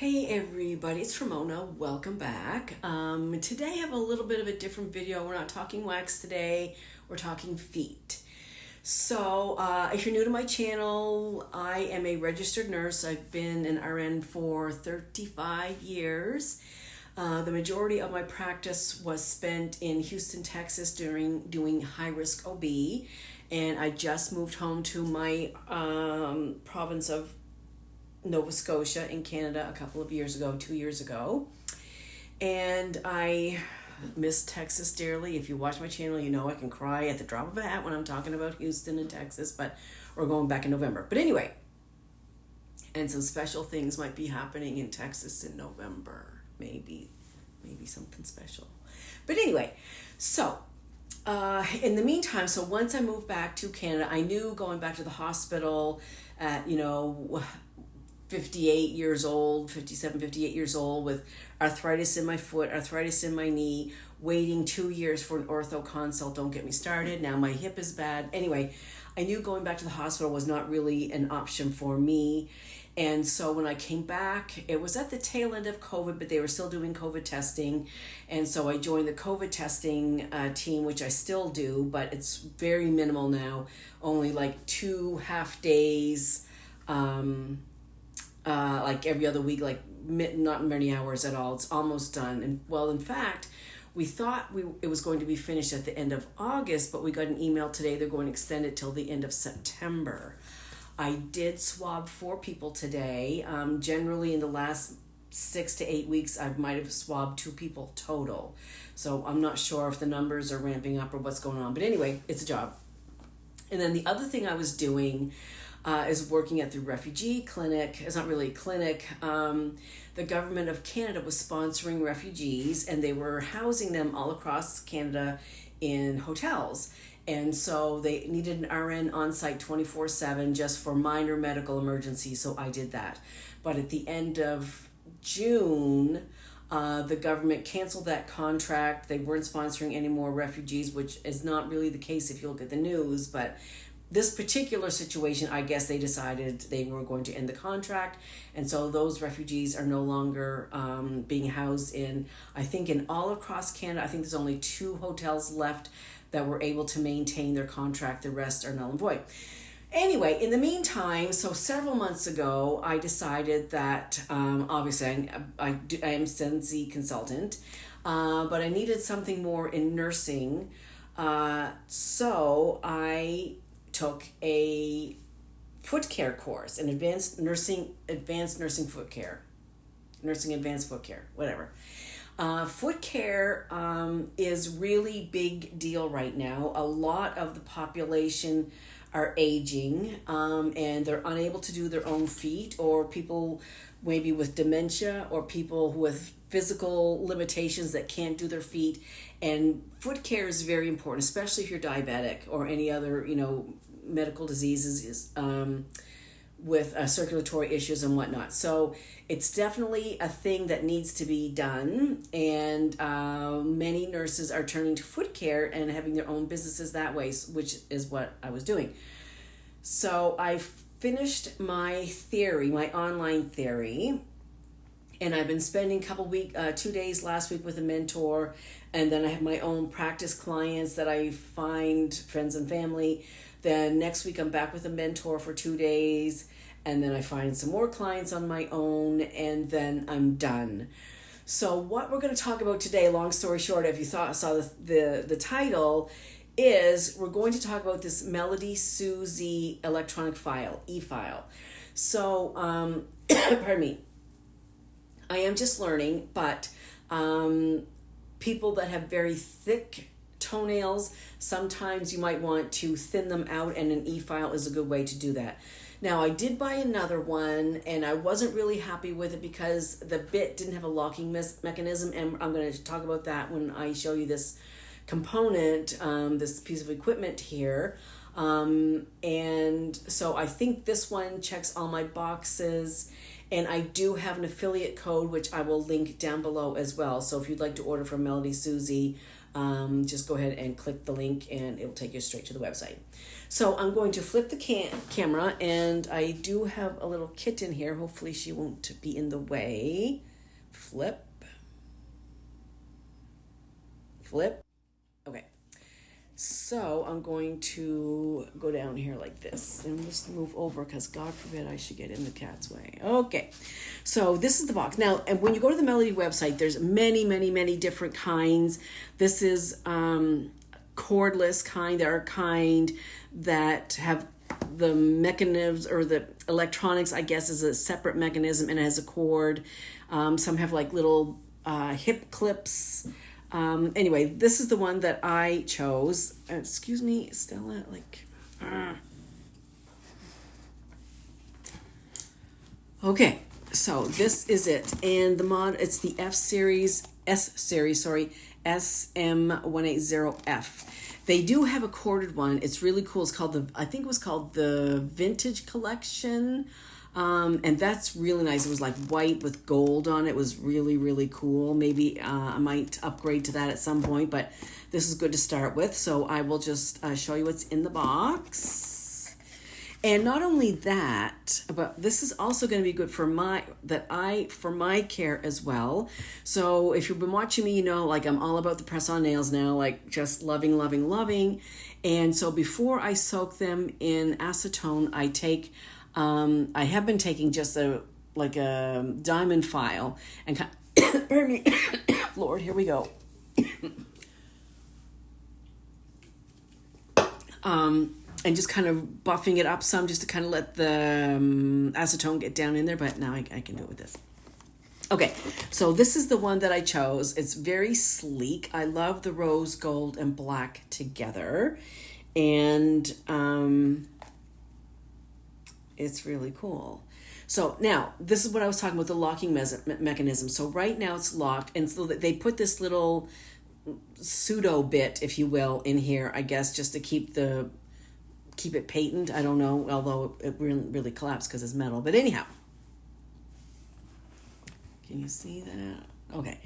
Hey everybody, it's Ramona. Welcome back. Today I have a little bit of a different video. We're not talking wax today, we're talking feet. So if you're new to my channel, I am a registered nurse. I've been an RN for 35 years. The majority of my practice was spent in Houston, Texas doing high-risk OB, and I just moved home to my province of Nova Scotia in Canada a couple of years ago, 2 years ago. And I miss Texas dearly. If you watch my channel, you know I can cry at the drop of a hat when I'm talking about Houston and Texas, but we're going back in November. But anyway, and some special things might be happening in Texas in November. Maybe something special. But anyway, so in the meantime, so once I moved back to Canada, I knew going back to the hospital at, 58 years old, 57, 58 years old, with arthritis in my foot, arthritis in my knee, waiting 2 years for an ortho consult. Don't get me started. Now my hip is bad. Anyway, I knew going back to the hospital was not really an option for me. And so when I came back, it was at the tail end of COVID, but they were still doing COVID testing. And so I joined the COVID testing team, which I still do, but it's very minimal now. Only like 2 half days, like every other week, like not many hours at all. It's almost done. And well, in fact, we thought it was going to be finished at the end of August, but we got an email today. They're going to extend it till the end of September. I did swab 4 people today. Generally in the last 6 to 8 weeks, I might have swabbed 2 people total. So I'm not sure if the numbers are ramping up or what's going on. But anyway, it's a job. And then the other thing I was doing is working at the refugee clinic. It's not really a clinic. The government of Canada was sponsoring refugees, and they were housing them all across Canada in hotels. And so they needed an RN on site 24/7 just for minor medical emergencies. So I did that. But at the end of June, the government canceled that contract. They weren't sponsoring any more refugees, which is not really the case if you look at the news. But this particular situation, I guess they decided they were going to end the contract. And so those refugees are no longer being housed in, I think in all across Canada, I think there's only 2 hotels left that were able to maintain their contract. The rest are null and void. Anyway, in the meantime, so several months ago, I decided that, obviously I am Sensi consultant, but I needed something more in nursing. So I took a foot care course, an advanced nursing foot care, nursing advanced foot care, whatever. Foot care is really big deal right now. A lot of the population are aging, and they're unable to do their own feet, or people maybe with dementia, or people with physical limitations that can't do their feet. And foot care is very important, especially if you're diabetic or any other, medical diseases with circulatory issues and whatnot. So it's definitely a thing that needs to be done. And many nurses are turning to foot care and having their own businesses that way, which is what I was doing. So I finished my theory, my online theory, and I've been spending 2 days last week with a mentor, and then I have my own practice clients that I find, friends and family. Then next week I'm back with a mentor for 2 days, and then I find some more clients on my own, and then I'm done. So what we're going to talk about today, long story short, if you saw the title, is we're going to talk about this MelodySusie electronic file, e-file. So, pardon me, I am just learning, but people that have very thick toenails, sometimes you might want to thin them out, and an e-file is a good way to do that. Now, I did buy another one, and I wasn't really happy with it because the bit didn't have a locking mechanism, and I'm going to talk about that when I show you this component, this piece of equipment here. And so I think this one checks all my boxes, and I do have an affiliate code, which I will link down below as well. So if you'd like to order from MelodySusie, just go ahead and click the link and it will take you straight to the website. So I'm going to flip the camera, and I do have a little kitten here. Hopefully she won't be in the way. Flip. Okay. So I'm going to go down here like this and just move over because God forbid I should get in the cat's way. Okay. So this is the box. Now, and when you go to the Melody website, there's many different kinds. This is cordless kind. There are kind that have the mechanisms, or the electronics, I guess, is a separate mechanism and it has a cord. Some have like little hip clips. Anyway, this is the one that I chose. Excuse me, Stella, like... Okay, so this is it. And the mod, it's the SM180F. They do have a corded one. It's really cool. It's called I think it was called the Vintage Collection. And that's really nice. It was like white with gold on it. It was really cool. Maybe I might upgrade to that at some point, but this is good to start with. So I will just show you what's in the box. And not only that, but this is also going to be good for my care as well. So if you've been watching me, you know, like I'm all about the press-on nails now, like just loving. And so before I soak them in acetone, I have been taking just a diamond file and pardon me, Lord, here we go. And just kind of buffing it up some just to kind of let the acetone get down in there, but now I can do it with this. Okay, so this is the one that I chose. It's very sleek. I love the rose gold and black together, and it's really cool. So now, this is what I was talking about, the locking mechanism. So right now it's locked, and so they put this little pseudo bit, if you will, in here, I guess, just to keep it patent. I don't know, although it really collapsed because it's metal. But anyhow, can you see that? Okay.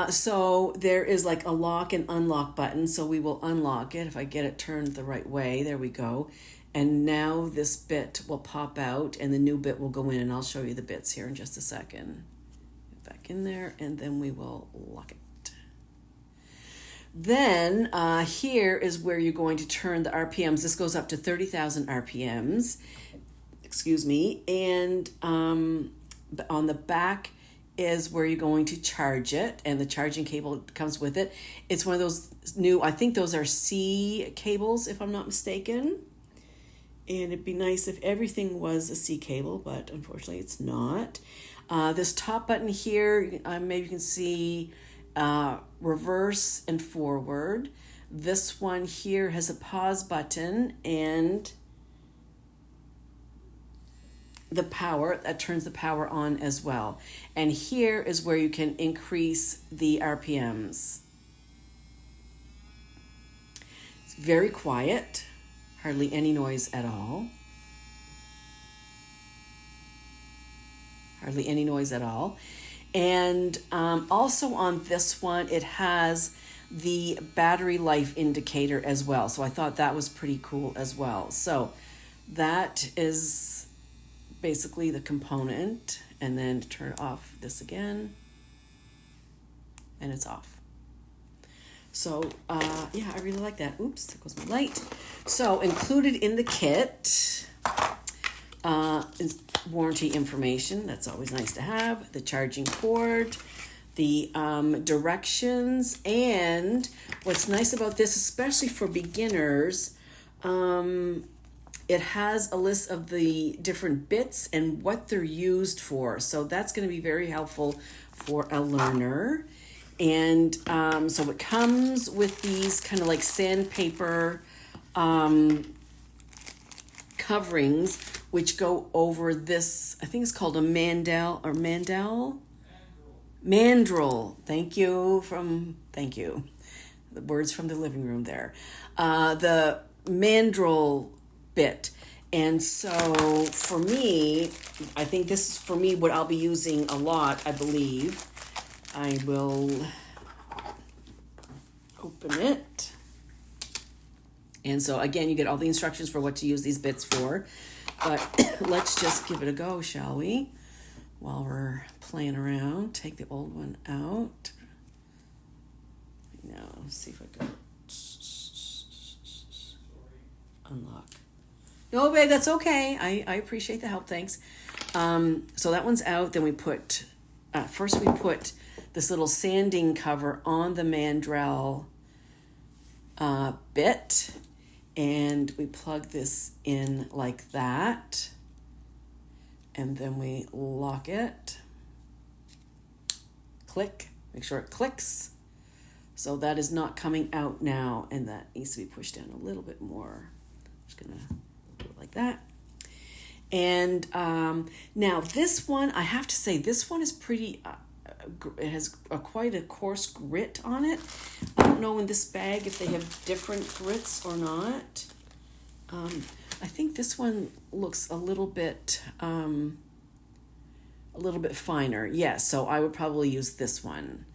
So there is like a lock and unlock button. So we will unlock it if I get it turned the right way. There we go. And now this bit will pop out and the new bit will go in, and I'll show you the bits here in just a second. Get back in there, and then we will lock it. Then here is where you're going to turn the RPMs. This goes up to 30,000 RPMs. Excuse me. And on the back is where you're going to charge it, and the charging cable comes with it. It's one of those new, I think those are C cables, if I'm not mistaken. And it'd be nice if everything was a C cable, but unfortunately it's not. This top button here, maybe you can see reverse and forward. This one here has a pause button and the power, that turns the power on as well. And here is where you can increase the RPMs. It's very quiet. Hardly any noise at all. Hardly any noise at all. And also on this one, it has the battery life indicator as well. So I thought that was pretty cool as well. So that is basically the component. And then turn off this again. And it's off. So, yeah, I really like that. Oops, there goes my light. So, included in the kit is warranty information. That's always nice to have. The charging cord, the directions, and what's nice about this, especially for beginners, it has a list of the different bits and what they're used for. So, that's going to be very helpful for a learner. And so it comes with these kind of like sandpaper coverings, which go over this, I think it's called a mandrel. Thank you. The words from the living room there. The mandrel bit. And so for me, I think this is for me what I'll be using a lot, I believe. I will open it. And so again, you get all the instructions for what to use these bits for. But let's just give it a go, shall we? While we're playing around, take the old one out. Now, see if I can unlock. No, babe, that's okay. I appreciate the help, thanks. So that one's out. Then we put, first we put this little sanding cover on the mandrel bit. And we plug this in like that. And then we lock it. Click. Make sure it clicks. So that is not coming out now. And that needs to be pushed down a little bit more. Just going to do it like that. And now this one, I have to say, this one is pretty... it has quite a coarse grit on it. I don't know in this bag if they have different grits or not. I think this one looks a little bit finer. Yeah, so I would probably use this one.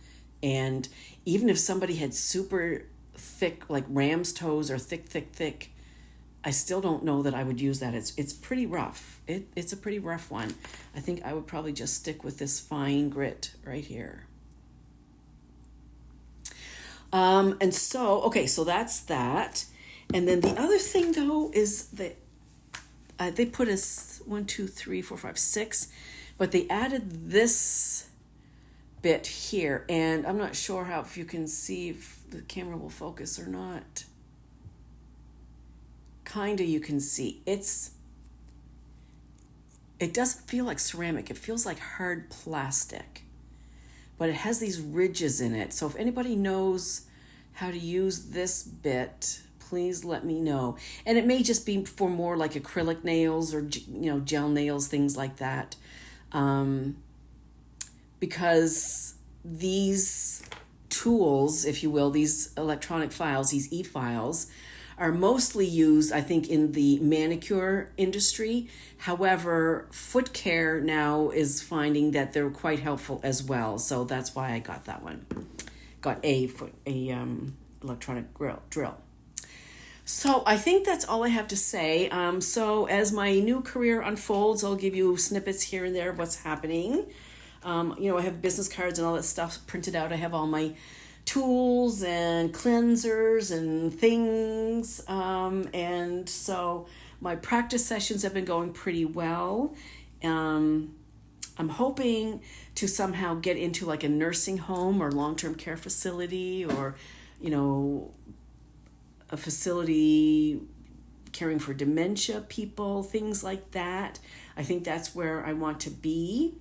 And even if somebody had super thick, like ram's toes or thick, I still don't know that I would use that. It's pretty rough. It's a pretty rough one. I think I would probably just stick with this fine grit right here. And so, okay, so that's that. And then the other thing though is that they put us 1, 2, 3, 4, 5, 6, but they added this bit here, and I'm not sure if you can see if the camera will focus or not. Kinda you can see. It doesn't feel like ceramic. It feels like hard plastic. But it has these ridges in it. So if anybody knows how to use this bit, please let me know. And it may just be for more like acrylic nails or gel nails, things like that. Because these tools, if you will, these electronic files, these e-files, are mostly used, I think, in the manicure industry. However, foot care now is finding that they're quite helpful as well. So that's why I got that one. Got a electronic drill. So I think that's all I have to say. So as my new career unfolds, I'll give you snippets here and there of what's happening. I have business cards and all that stuff printed out. I have all my tools and cleansers and things. And so my practice sessions have been going pretty well. I'm hoping to somehow get into like a nursing home or long-term care facility or, a facility caring for dementia people, things like that. I think that's where I want to be,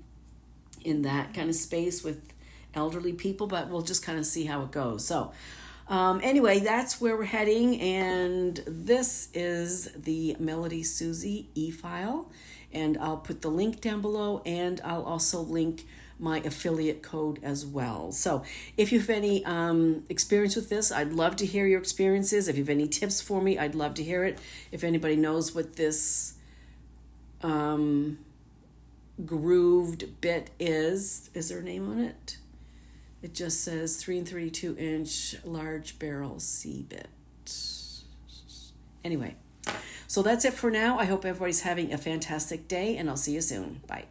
in that kind of space with elderly people, but we'll just kind of see how it goes. So anyway, that's where we're heading, and this is the MelodySusie e-file, and I'll put the link down below, and I'll also link my affiliate code as well. So if you have any experience with this, I'd love to hear your experiences. If you have any tips for me, I'd love to hear it. If anybody knows what this grooved bit is there a name on it? It just says 3 3/2 inch large barrel C bit. Anyway, so that's it for now. I hope everybody's having a fantastic day, and I'll see you soon. Bye.